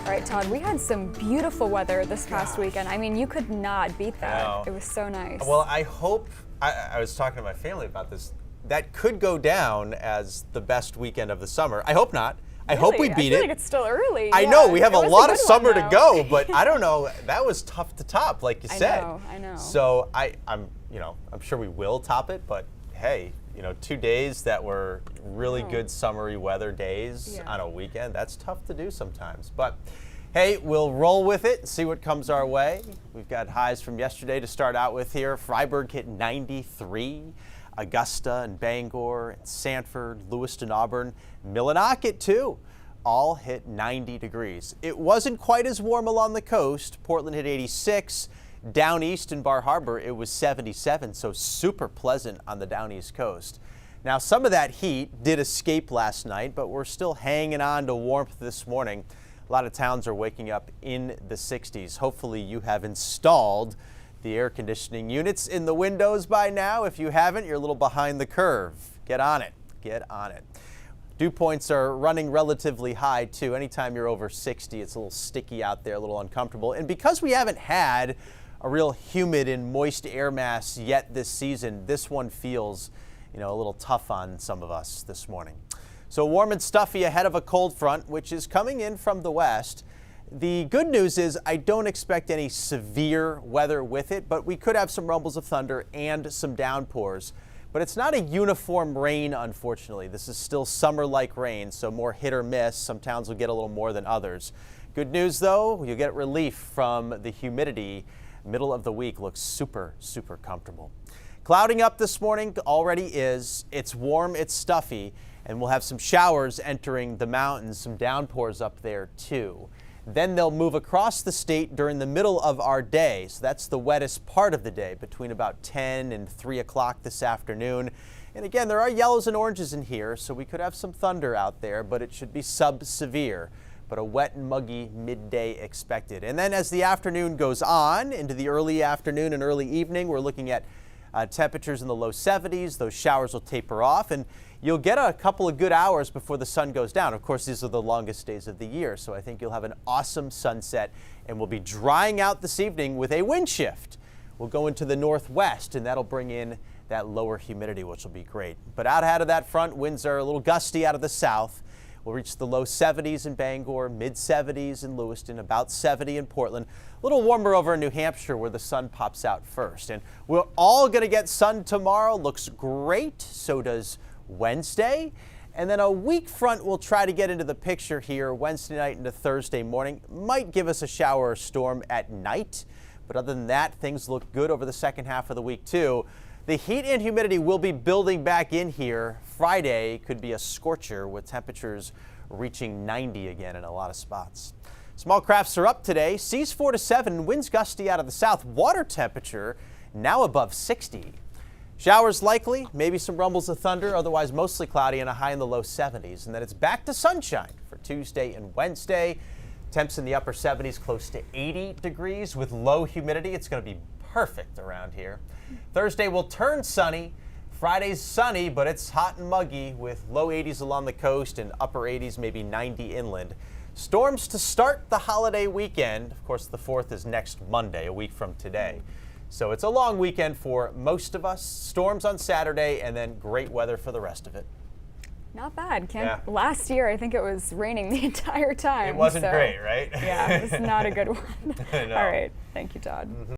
All right, Todd, we had some beautiful weather this past weekend. I mean, you could not beat that. It was so nice. Well, I hope, I was talking to my family about this, that could go down as the best weekend of the summer. I hope not. I hope we beat I feel it. like it's still early. I know, we have a lot of summer to go, but I don't know, that was tough to top, like you said. I know. So I'm sure we will top it, but hey, 2 days that were really good summery weather days on a weekend, that's tough to do sometimes. But hey, we'll roll with it and see what comes our way. We've got highs from yesterday to start out with here. Freiburg hit 93. Augusta and Bangor and Sanford, Lewiston, Auburn, Millinocket too, all hit 90 degrees. It wasn't quite as warm along the coast. Portland hit 86. Down east in Bar Harbor, it was 77, so super pleasant on the down east coast. Now, some of that heat did escape last night, but we're still hanging on to warmth this morning. A lot of towns are waking up in the 60s. Hopefully you have installed the air conditioning units in the windows by now. If you haven't, you're a little behind the curve. Get on it. Get on it. Dew points are running relatively high too. Anytime you're over 60, it's a little sticky out there, a little uncomfortable. And because we haven't had a real humid and moist air mass yet this season, this one feels, a little tough on some of us this morning. So warm and stuffy ahead of a cold front, which is coming in from the west. The good news is I don't expect any severe weather with it, but we could have some rumbles of thunder and some downpours. But it's not a uniform rain, unfortunately. This is still summer-like rain, so more hit or miss. Some towns will get a little more than others. Good news, though, you'll get relief from the humidity. Middle of the week looks super, super comfortable. Clouding up this morning already is. It's warm, it's stuffy, and we'll have some showers entering the mountains, some downpours up there, too. Then they'll move across the state during the middle of our day. So that's the wettest part of the day, between about 10 and 3 o'clock this afternoon. And again, there are yellows and oranges in here, so we could have some thunder out there, but it should be sub-severe. But a wet and muggy midday expected. And then as the afternoon goes on into the early afternoon and early evening, we're looking at temperatures in the low 70s. Those showers will taper off, and you'll get a couple of good hours before the sun goes down. Of course, these are the longest days of the year, so I think you'll have an awesome sunset, and we'll be drying out this evening with a wind shift. We'll go into the northwest, and that'll bring in that lower humidity, which will be great. But out of that front, winds are a little gusty out of the south. We'll reach the low 70s in Bangor, mid 70s in Lewiston, about 70 in Portland. A little warmer over in New Hampshire where the sun pops out first. And we're all going to get sun tomorrow. Looks great. So does Wednesday. And then a weak front will try to get into the picture here Wednesday night into Thursday morning. Might give us a shower or storm at night. But other than that, things look good over the second half of the week too. The heat and humidity will be building back in here. Friday could be a scorcher with temperatures reaching 90 again in a lot of spots. Small crafts are up today. Seas 4 to 7, winds gusty out of the south. Water temperature now above 60. Showers likely, maybe some rumbles of thunder, otherwise mostly cloudy and a high in the low 70s. And then it's back to sunshine for Tuesday and Wednesday. Temps in the upper 70s, close to 80 degrees with low humidity. It's going to be perfect around here. Thursday will turn sunny. Friday's sunny, but it's hot and muggy with low 80s along the coast and upper 80s, maybe 90 inland. Storms to start the holiday weekend. Of course, the 4th is next Monday, a week from today. So it's a long weekend for most of us. Storms on Saturday and then great weather for the rest of it. Not bad. Last year, I think it was raining the entire time. It wasn't great, right? Yeah, it was not a good one. No. All right. Thank you, Todd.